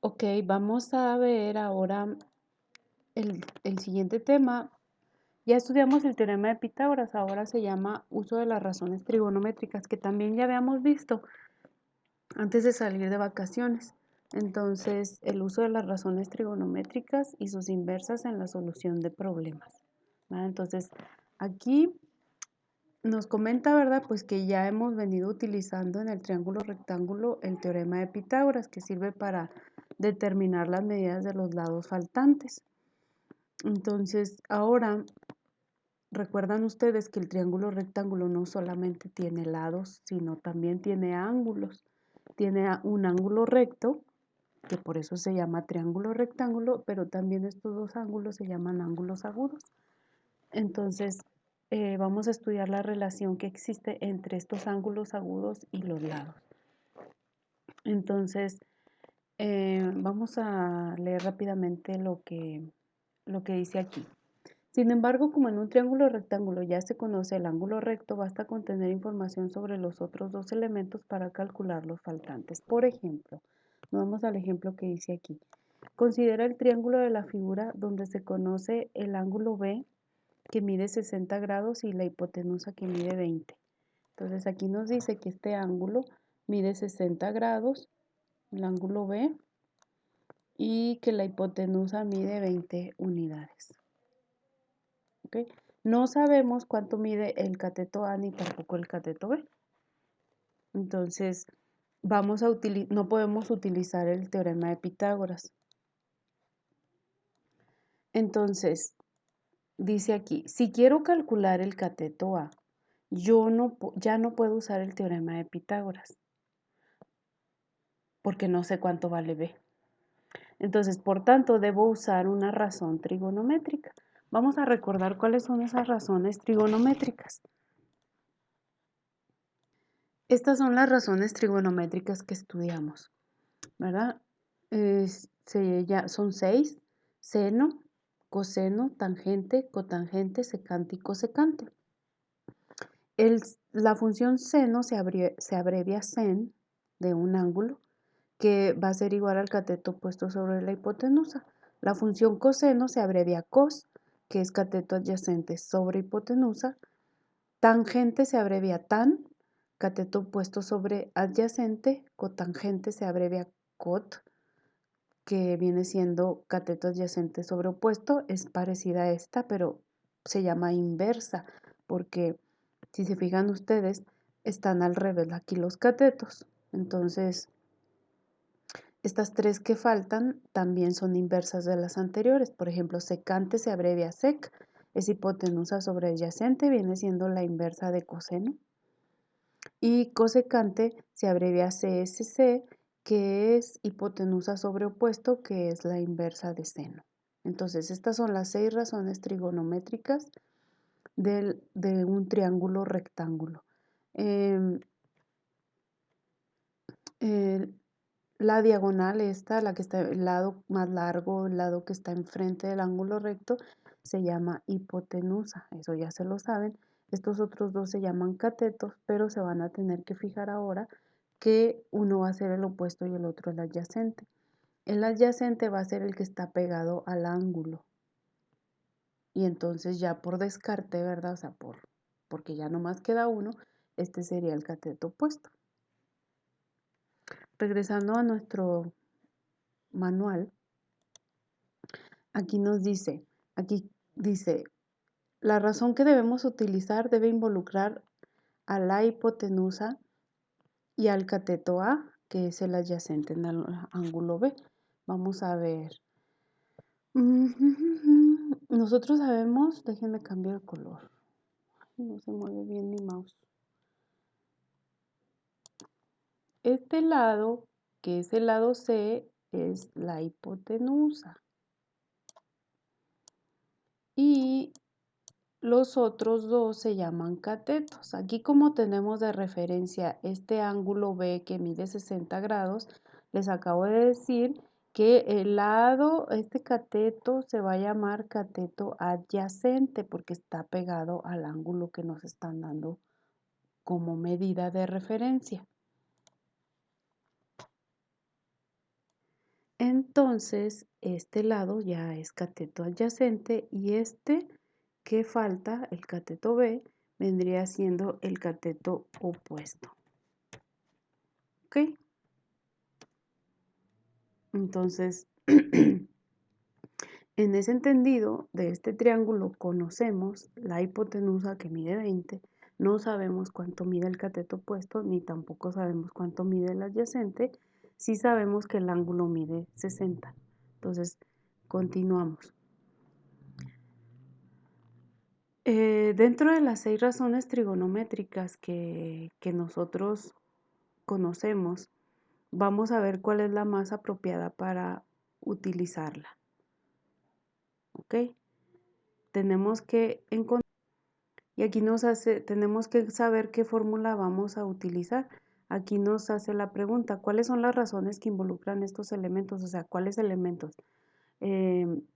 Ok, vamos a ver ahora el siguiente tema. Ya estudiamos el teorema de Pitágoras, ahora se llama uso de las razones trigonométricas, que también ya habíamos visto antes de salir de vacaciones. Entonces, el uso de las razones trigonométricas y sus inversas en la solución de problemas. ¿Vale? Entonces, aquí nos comenta, ¿verdad? Pues que ya hemos venido utilizando en el triángulo rectángulo el teorema de Pitágoras, que sirve para determinar las medidas de los lados faltantes. Entonces, ahora, recuerdan ustedes que el triángulo rectángulo no solamente tiene lados, sino también tiene ángulos. Tiene un ángulo recto, que por eso se llama triángulo rectángulo, pero también estos dos ángulos se llaman ángulos agudos. Entonces, vamos a estudiar la relación que existe entre estos ángulos agudos y los lados. Entonces, vamos a leer rápidamente lo que dice aquí. Sin embargo, como en un triángulo rectángulo ya se conoce el ángulo recto, basta con tener información sobre los otros dos elementos para calcular los faltantes. Por ejemplo, vamos al ejemplo que dice aquí. Considera el triángulo de la figura donde se conoce el ángulo B que mide 60 grados y la hipotenusa que mide 20. Entonces aquí nos dice que este ángulo mide 60 grados, el ángulo B, y que la hipotenusa mide 20 unidades. ¿Okay? No sabemos cuánto mide el cateto A ni tampoco el cateto B. Entonces, no podemos utilizar el teorema de Pitágoras. Entonces, dice aquí, si quiero calcular el cateto A, ya no puedo usar el teorema de Pitágoras, porque no sé cuánto vale B. Entonces, por tanto, debo usar una razón trigonométrica. Vamos a recordar cuáles son esas razones trigonométricas. Estas son las razones trigonométricas que estudiamos, ¿verdad? Son 6: seno, coseno, tangente, cotangente, secante y cosecante. La función seno se abrevia sen de un ángulo que va a ser igual al cateto puesto sobre la hipotenusa. La función coseno se abrevia cos, que es cateto adyacente sobre hipotenusa. Tangente se abrevia tan, cateto puesto sobre adyacente. Cotangente se abrevia cot, que viene siendo cateto adyacente sobre opuesto. Es parecida a esta, pero se llama inversa, porque si se fijan ustedes, están al revés aquí los catetos. Entonces, estas tres que faltan también son inversas de las anteriores. Por ejemplo, secante se abrevia sec, es hipotenusa sobre adyacente, viene siendo la inversa de coseno. Y cosecante se abrevia CSC, que es hipotenusa sobre opuesto, que es la inversa de seno. Entonces, estas son las 6 razones trigonométricas de un triángulo rectángulo. La diagonal esta, la que está el lado más largo, el lado que está enfrente del ángulo recto, se llama hipotenusa, eso ya se lo saben. Estos otros dos se llaman catetos, pero se van a tener que fijar ahora que uno va a ser el opuesto y el otro el adyacente. El adyacente va a ser el que está pegado al ángulo. Y entonces ya por descarte, ¿verdad? O sea, porque ya nomás queda uno, este sería el cateto opuesto. Regresando a nuestro manual, aquí dice, la razón que debemos utilizar debe involucrar a la hipotenusa y al cateto A, que es el adyacente en el ángulo B. Vamos a ver. Nosotros sabemos, déjenme cambiar el color. No se mueve bien mi mouse. Este lado, que es el lado C, es la hipotenusa. Y los otros dos se llaman catetos. Aquí como tenemos de referencia este ángulo B que mide 60 grados, les acabo de decir que el lado, este cateto se va a llamar cateto adyacente porque está pegado al ángulo que nos están dando como medida de referencia. Entonces, este lado ya es cateto adyacente y este que falta, el cateto B, vendría siendo el cateto opuesto. ¿Ok? Entonces, en ese entendido de este triángulo conocemos la hipotenusa que mide 20, no sabemos cuánto mide el cateto opuesto, ni tampoco sabemos cuánto mide el adyacente, sí sabemos que el ángulo mide 60. Entonces, continuamos. Dentro de las 6 razones trigonométricas que nosotros conocemos, vamos a ver cuál es la más apropiada para utilizarla. ¿Ok? Tenemos que encontrar, y aquí tenemos que saber qué fórmula vamos a utilizar. Aquí nos hace la pregunta, ¿cuáles son las razones que involucran estos elementos? O sea, ¿cuáles elementos?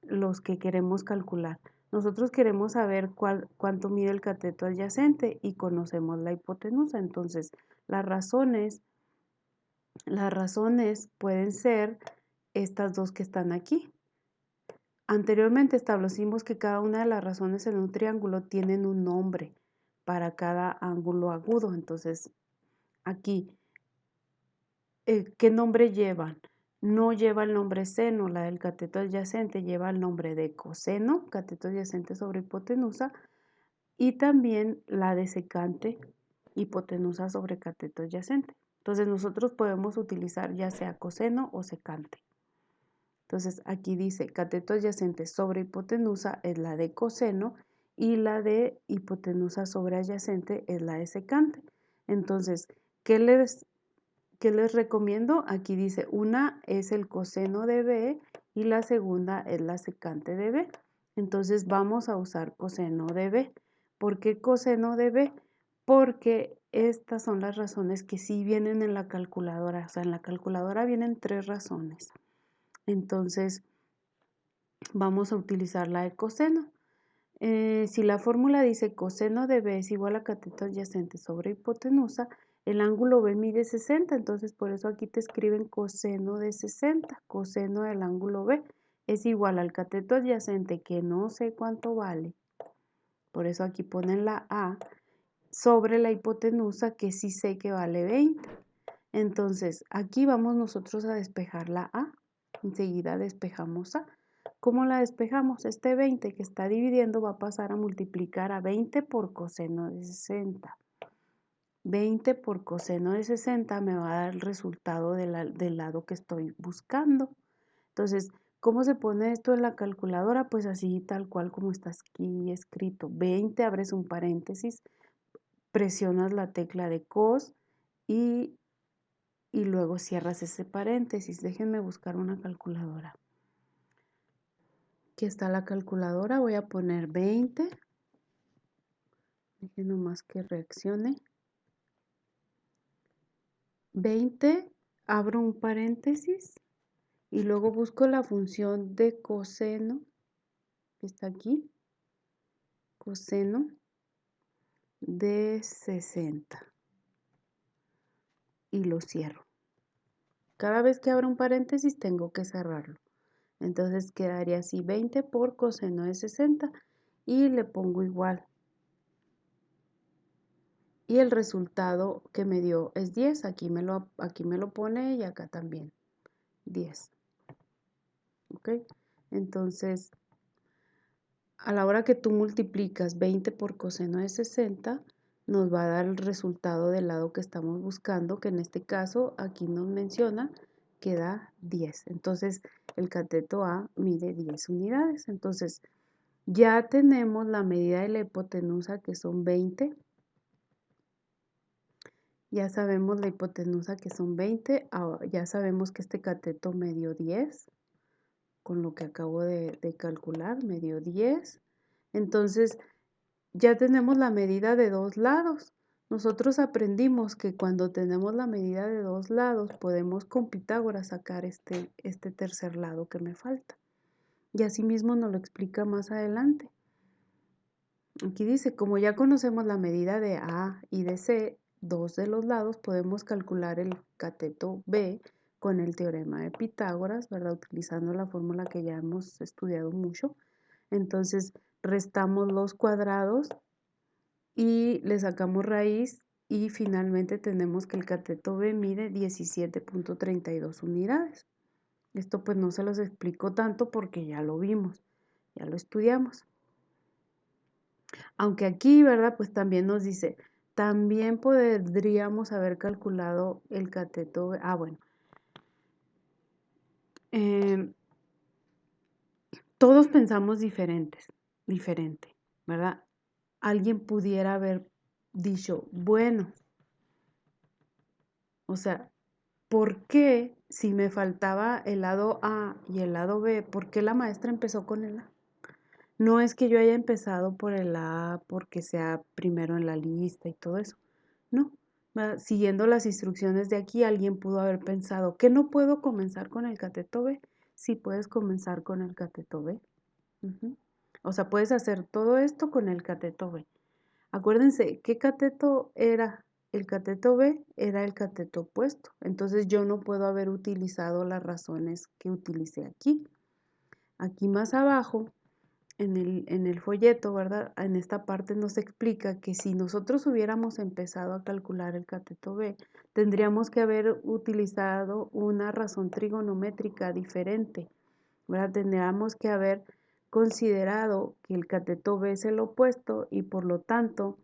Los que queremos calcular. Nosotros queremos saber cuánto mide el cateto adyacente y conocemos la hipotenusa. Entonces, las razones pueden ser estas dos que están aquí. Anteriormente establecimos que cada una de las razones en un triángulo tienen un nombre para cada ángulo agudo. Entonces, aquí, ¿qué nombre llevan? No lleva el nombre seno, la del cateto adyacente lleva el nombre de coseno, cateto adyacente sobre hipotenusa, y también la de secante, hipotenusa sobre cateto adyacente. Entonces nosotros podemos utilizar ya sea coseno o secante. Entonces aquí dice cateto adyacente sobre hipotenusa es la de coseno y la de hipotenusa sobre adyacente es la de secante. Entonces, ¿qué les recomiendo? Aquí dice, una es el coseno de B y la segunda es la secante de B. Entonces vamos a usar coseno de B. ¿Por qué coseno de B? Porque estas son las razones que sí vienen en la calculadora. O sea, en la calculadora vienen 3 razones. Entonces, vamos a utilizar la de coseno. Si la fórmula dice coseno de B es igual a cateto adyacente sobre hipotenusa, el ángulo B mide 60, entonces por eso aquí te escriben coseno de 60, coseno del ángulo B es igual al cateto adyacente que no sé cuánto vale, por eso aquí ponen la A, sobre la hipotenusa que sí sé que vale 20. Entonces aquí vamos nosotros a despejar la A, enseguida despejamos A. ¿Cómo la despejamos? Este 20 que está dividiendo va a pasar a multiplicar a 20 por coseno de 60. 20 por coseno de 60 me va a dar el resultado del lado que estoy buscando. Entonces, ¿cómo se pone esto en la calculadora? Pues así tal cual como está aquí escrito. 20, abres un paréntesis, presionas la tecla de cos y luego cierras ese paréntesis. Déjenme buscar una calculadora. Aquí está la calculadora, voy a poner 20. Dejen nomás que reaccione. 20, abro un paréntesis y luego busco la función de coseno, que está aquí, coseno de 60 y lo cierro. Cada vez que abro un paréntesis tengo que cerrarlo. Entonces quedaría así 20 por coseno de 60 y le pongo igual. Y el resultado que me dio es 10. Aquí me lo pone y acá también. 10. ¿Ok? Entonces, a la hora que tú multiplicas 20 por coseno de 60, nos va a dar el resultado del lado que estamos buscando, que en este caso aquí nos menciona que da 10. Entonces, el cateto A mide 10 unidades. Entonces, ya tenemos la medida de la hipotenusa, que son 20. Ya sabemos la hipotenusa, que son 20. Ya sabemos que este cateto me dio 10. Con lo que acabo de calcular, me dio 10. Entonces, ya tenemos la medida de dos lados. Nosotros aprendimos que cuando tenemos la medida de dos lados, podemos con Pitágoras sacar este tercer lado que me falta. Y asimismo nos lo explica más adelante. Aquí dice, como ya conocemos la medida de A y de C, dos de los lados, podemos calcular el cateto B con el teorema de Pitágoras, ¿verdad? Utilizando la fórmula que ya hemos estudiado mucho. Entonces, restamos los cuadrados y le sacamos raíz y finalmente tenemos que el cateto B mide 17.32 unidades. Esto pues no se los explico tanto porque ya lo vimos, ya lo estudiamos. Aunque aquí, ¿verdad? Pues también nos dice, también podríamos haber calculado el cateto B. Bueno. Todos pensamos diferente, ¿verdad? Alguien pudiera haber dicho, bueno, o sea, ¿por qué si me faltaba el lado A y el lado B, por qué la maestra empezó con el A? No es que yo haya empezado por el A porque sea primero en la lista y todo eso. No, siguiendo las instrucciones de aquí, alguien pudo haber pensado que no puedo comenzar con el cateto B. Sí puedes comenzar con el cateto B. O sea, puedes hacer todo esto con el cateto B. Acuérdense, ¿qué cateto era? El cateto B era el cateto opuesto. Entonces yo no puedo haber utilizado las razones que utilicé aquí. Aquí más abajo, en el folleto, ¿verdad? En esta parte nos explica que si nosotros hubiéramos empezado a calcular el cateto B, tendríamos que haber utilizado una razón trigonométrica diferente, ¿verdad? Tendríamos que haber considerado que el cateto B es el opuesto y por lo tanto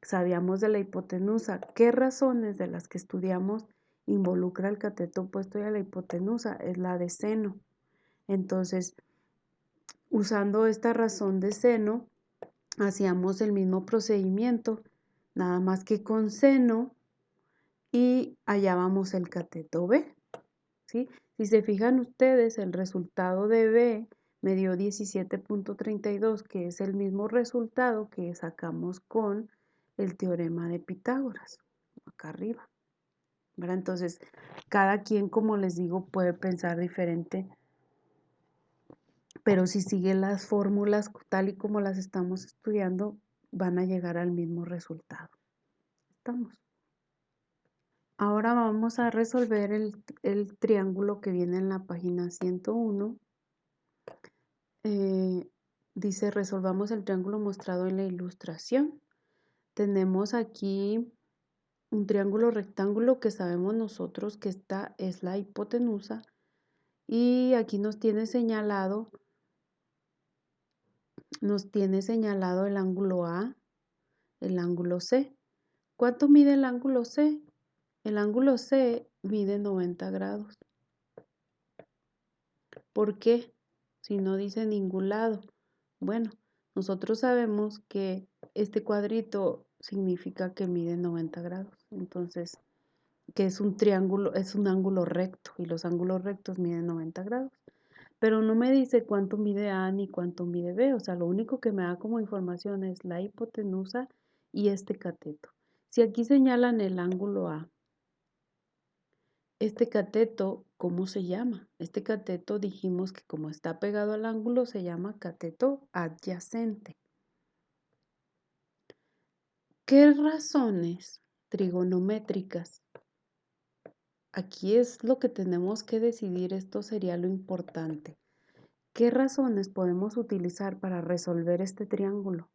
sabíamos de la hipotenusa. ¿Qué razones de las que estudiamos involucra el cateto opuesto y a la hipotenusa? Es la de seno. Entonces, usando esta razón de seno, hacíamos el mismo procedimiento, nada más que con seno y hallábamos el cateto B, ¿sí? Si se fijan ustedes, el resultado de B me dio 17.32, que es el mismo resultado que sacamos con el teorema de Pitágoras, acá arriba, ¿verdad? Entonces, cada quien, como les digo, puede pensar diferente, pero si sigue las fórmulas tal y como las estamos estudiando, van a llegar al mismo resultado. ¿Estamos? Ahora vamos a resolver el triángulo que viene en la página 101. Dice, resolvamos el triángulo mostrado en la ilustración. Tenemos aquí un triángulo rectángulo que sabemos nosotros que esta es la hipotenusa y aquí nos tiene señalado el ángulo A, el ángulo C. ¿Cuánto mide el ángulo C? El ángulo C mide 90 grados. ¿Por qué? Si no dice ningún lado. Bueno, nosotros sabemos que este cuadrito significa que mide 90 grados. Entonces, que es un triángulo, es un ángulo recto y los ángulos rectos miden 90 grados. Pero no me dice cuánto mide A ni cuánto mide B. O sea, lo único que me da como información es la hipotenusa y este cateto. Si aquí señalan el ángulo A, este cateto, ¿cómo se llama? Este cateto dijimos que como está pegado al ángulo se llama cateto adyacente. ¿Qué razones trigonométricas? Aquí es lo que tenemos que decidir, esto sería lo importante. ¿Qué razones podemos utilizar para resolver este triángulo?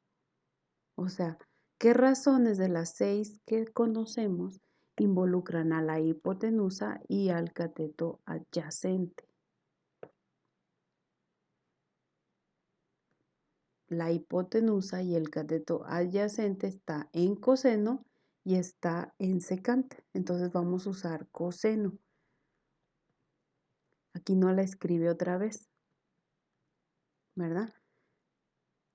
O sea, ¿qué razones de las 6 que conocemos involucran a la hipotenusa y al cateto adyacente? La hipotenusa y el cateto adyacente está en coseno y está en secante. Entonces vamos a usar coseno. Aquí no la escribe otra vez, ¿verdad?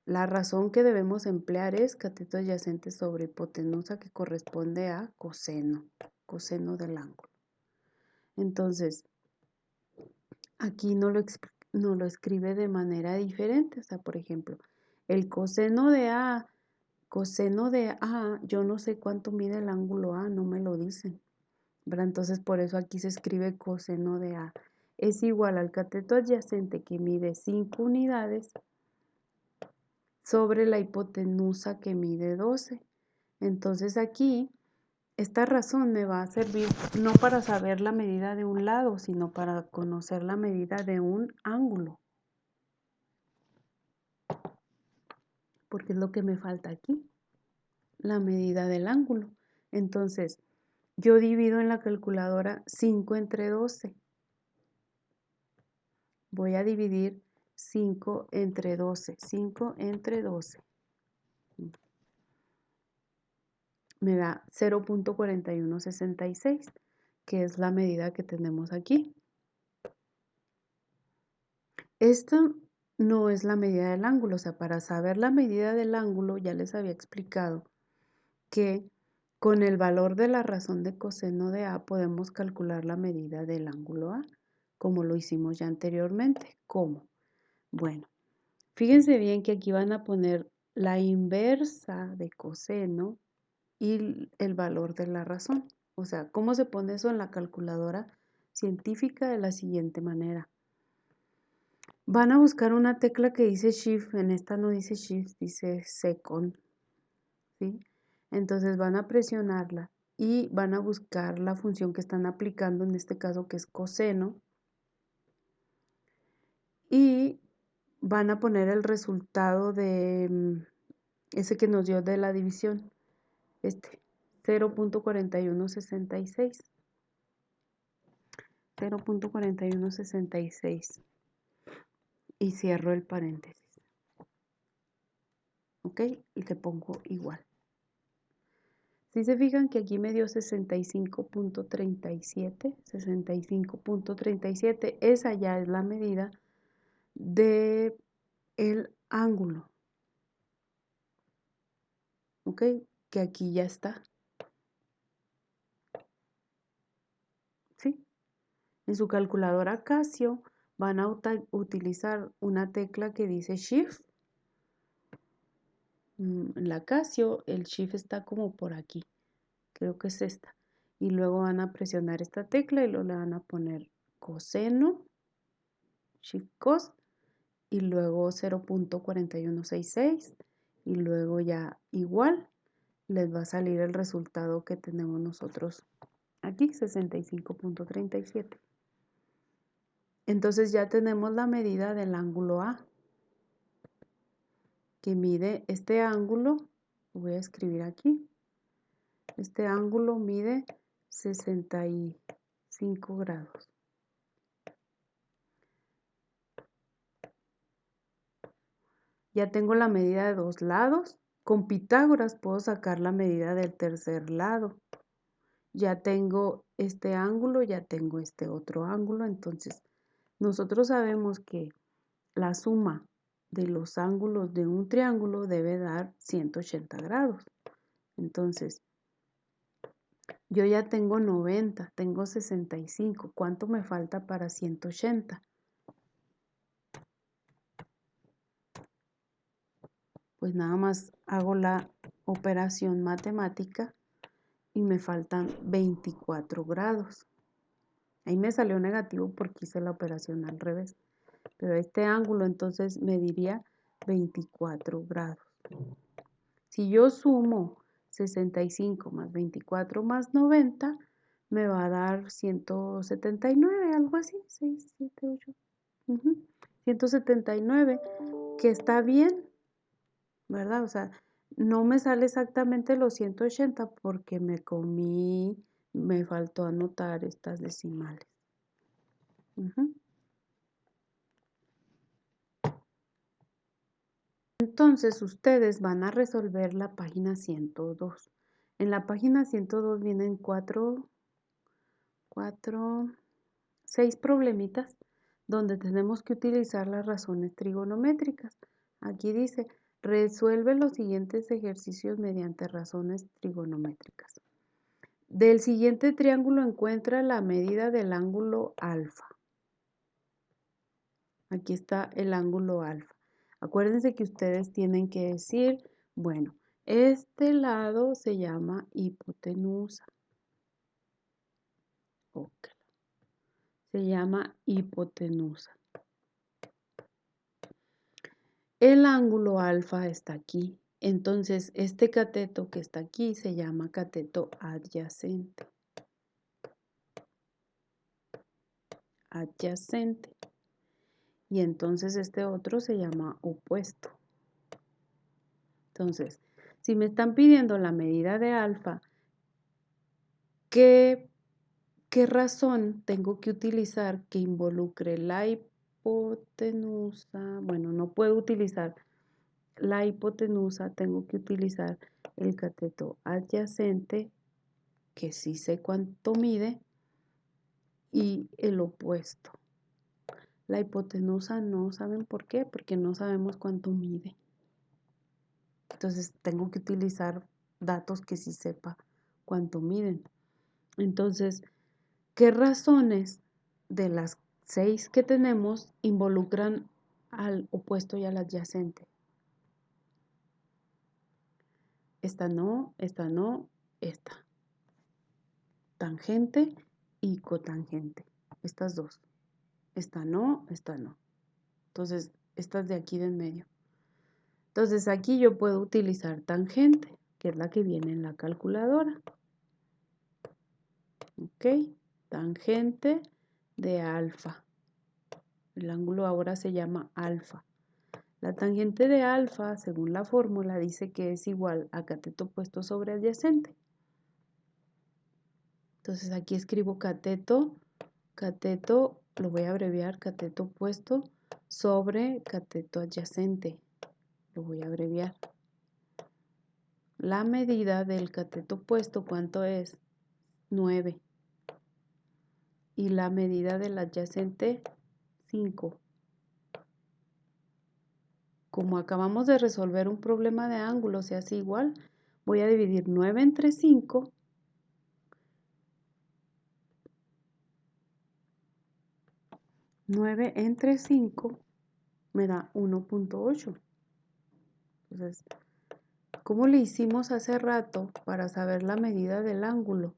La razón que debemos emplear es cateto adyacente sobre hipotenusa, que corresponde a coseno del ángulo. Entonces, aquí no lo escribe de manera diferente. O sea, por ejemplo, el coseno de A, yo no sé cuánto mide el ángulo A, no me lo dicen, ¿verdad? Entonces, por eso aquí se escribe coseno de A. Es igual al cateto adyacente que mide 5 unidades sobre la hipotenusa que mide 12. Entonces aquí esta razón me va a servir no para saber la medida de un lado, sino para conocer la medida de un ángulo. Porque es lo que me falta aquí, la medida del ángulo. Entonces, yo divido en la calculadora 5 entre 12. Voy a dividir 5 entre 12. 5 entre 12. Me da 0.4166, que es la medida que tenemos aquí. Esto no es la medida del ángulo, o sea, para saber la medida del ángulo ya les había explicado que con el valor de la razón de coseno de A podemos calcular la medida del ángulo A, como lo hicimos ya anteriormente. ¿Cómo? Bueno, fíjense bien que aquí van a poner la inversa de coseno y el valor de la razón. O sea, ¿cómo se pone eso en la calculadora científica? De la siguiente manera. Van a buscar una tecla que dice Shift, en esta no dice Shift, dice Second, ¿sí? Entonces van a presionarla y van a buscar la función que están aplicando, en este caso que es coseno, y van a poner el resultado de ese que nos dio de la división, 0.4166. 0.4166 y cierro el paréntesis, ok, y le pongo igual. Si se fijan que aquí me dio 65.37, 65.37, esa ya es la medida de el ángulo, ok, que aquí ya está, ¿sí? En su calculadora Casio van a utilizar una tecla que dice Shift. En la Casio el Shift está como por aquí, creo que es esta. Y luego van a presionar esta tecla y luego le van a poner coseno, Shift cos, y luego 0.4166 y luego ya igual les va a salir el resultado que tenemos nosotros aquí, 65.37. Entonces ya tenemos la medida del ángulo A, que mide este ángulo, lo voy a escribir aquí, este ángulo mide 65 grados. Ya tengo la medida de dos lados. Con Pitágoras puedo sacar la medida del tercer lado. Ya tengo este ángulo, ya tengo este otro ángulo. Entonces, nosotros sabemos que la suma de los ángulos de un triángulo debe dar 180 grados. Entonces, yo ya tengo 90, tengo 65. ¿Cuánto me falta para 180? Pues nada más hago la operación matemática y me faltan 24 grados. Ahí me salió negativo porque hice la operación al revés. Pero este ángulo entonces mediría 24 grados. Si yo sumo 65 más 24 más 90, me va a dar 179, algo así, 6, 7, 8. 179, que está bien, ¿verdad? O sea, no me sale exactamente los 180 porque me faltó anotar estas decimales. Entonces, ustedes van a resolver la página 102. En la página 102 vienen 6 problemitas donde tenemos que utilizar las razones trigonométricas. Aquí dice, resuelve los siguientes ejercicios mediante razones trigonométricas. Del siguiente triángulo encuentra la medida del ángulo alfa. Aquí está el ángulo alfa. Acuérdense que ustedes tienen que decir, bueno, este lado se llama hipotenusa. Ok. Se llama hipotenusa. El ángulo alfa está aquí. Entonces, este cateto que está aquí se llama cateto adyacente. Adyacente. Y entonces este otro se llama opuesto. Entonces, si me están pidiendo la medida de alfa, ¿qué razón tengo que utilizar que involucre la hipotenusa? Bueno, no puedo utilizar la hipotenusa, tengo que utilizar el cateto adyacente, que sí sé cuánto mide, y el opuesto. La hipotenusa no, ¿saben por qué? Porque no sabemos cuánto mide. Entonces tengo que utilizar datos que sí sepa cuánto miden. Entonces, ¿qué razones de las 6 que tenemos involucran al opuesto y al adyacente? Esta no, esta no, esta. Tangente y cotangente. Estas dos. Esta no, esta no. Entonces, estas de aquí de en medio. Entonces, aquí yo puedo utilizar tangente, que es la que viene en la calculadora. ¿Ok? Tangente de alfa. El ángulo ahora se llama alfa. La tangente de alfa, según la fórmula, dice que es igual a cateto opuesto sobre adyacente. Entonces aquí escribo cateto, lo voy a abreviar, cateto opuesto sobre cateto adyacente. Lo voy a abreviar. La medida del cateto opuesto, ¿cuánto es? 9. Y la medida del adyacente, 5. Como acabamos de resolver un problema de ángulo, se hace igual, voy a dividir 9 entre 5. 9 entre 5 me da 1.8. Entonces, ¿cómo le hicimos hace rato para saber la medida del ángulo?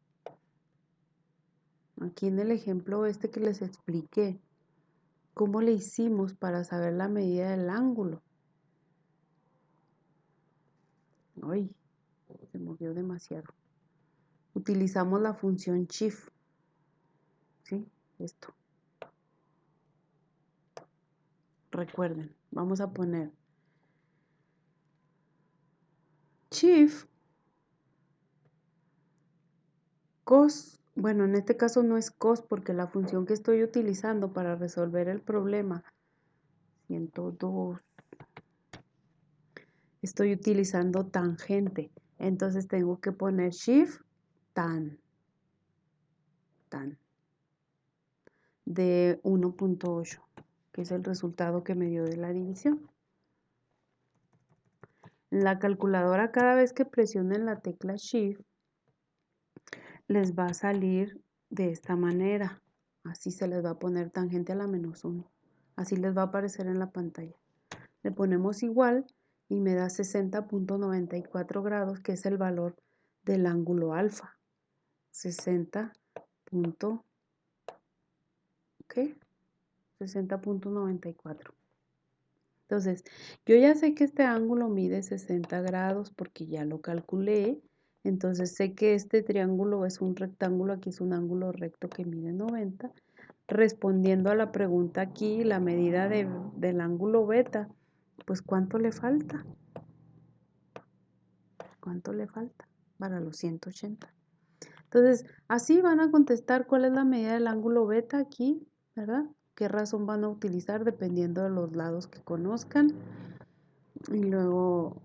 Aquí en el ejemplo este que les expliqué, ¿cómo le hicimos para saber la medida del ángulo? Ay, se movió demasiado. Utilizamos la función shift. ¿Sí? Esto. Recuerden, vamos a poner shift cos. Bueno, en este caso no es cos porque la función que estoy utilizando para resolver el problema 102, estoy utilizando tangente. Entonces tengo que poner shift tan de 1.8, que es el resultado que me dio de la división. En la calculadora, cada vez que presionen la tecla shift, les va a salir de esta manera. Así se les va a poner tangente a la -1. Así les va a aparecer en la pantalla. Le ponemos igual y me da 60.94 grados, que es el valor del ángulo alfa. 60.94. Entonces, yo ya sé que este ángulo mide 60 grados porque ya lo calculé. Entonces, sé que este triángulo es un rectángulo, aquí es un ángulo recto que mide 90. Respondiendo a la pregunta aquí, la medida del ángulo beta, pues ¿cuánto le falta? ¿Cuánto le falta para los 180? Entonces, así van a contestar cuál es la medida del ángulo beta aquí, ¿verdad? ¿Qué razón van a utilizar dependiendo de los lados que conozcan? Y luego,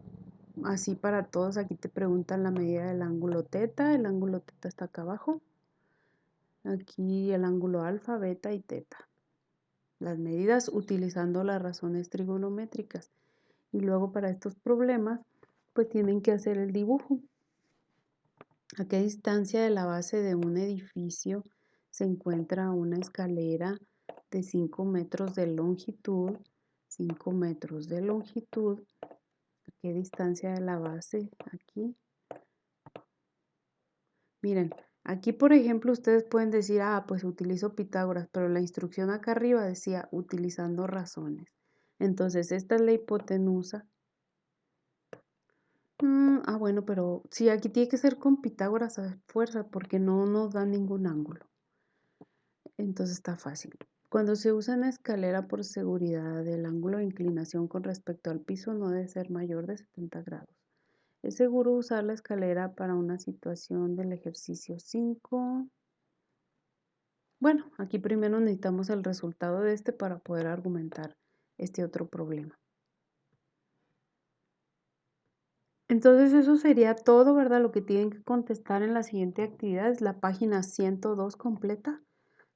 así para todos, aquí te preguntan la medida del ángulo teta. El ángulo teta está acá abajo. Aquí el ángulo alfa, beta y teta. Las medidas utilizando las razones trigonométricas. Y luego para estos problemas, pues tienen que hacer el dibujo. ¿A qué distancia de la base de un edificio se encuentra una escalera de 5 metros de longitud? 5 metros de longitud. ¿A qué distancia de la base? Aquí. Miren, aquí por ejemplo ustedes pueden decir, pues utilizo Pitágoras, pero la instrucción acá arriba decía utilizando razones. Entonces esta es la hipotenusa. Bueno, pero sí, aquí tiene que ser con Pitágoras a fuerza, porque no nos da ningún ángulo. Entonces está fácil. Cuando se usa una escalera por seguridad, el ángulo de inclinación con respecto al piso no debe ser mayor de 70 grados. Es seguro usar la escalera para una situación del ejercicio 5. Bueno, aquí primero necesitamos el resultado de este para poder argumentar este otro problema. Entonces eso sería todo, ¿verdad? Lo que tienen que contestar en la siguiente actividad es la página 102 completa,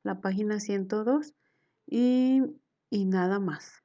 la página 102 y, y nada más.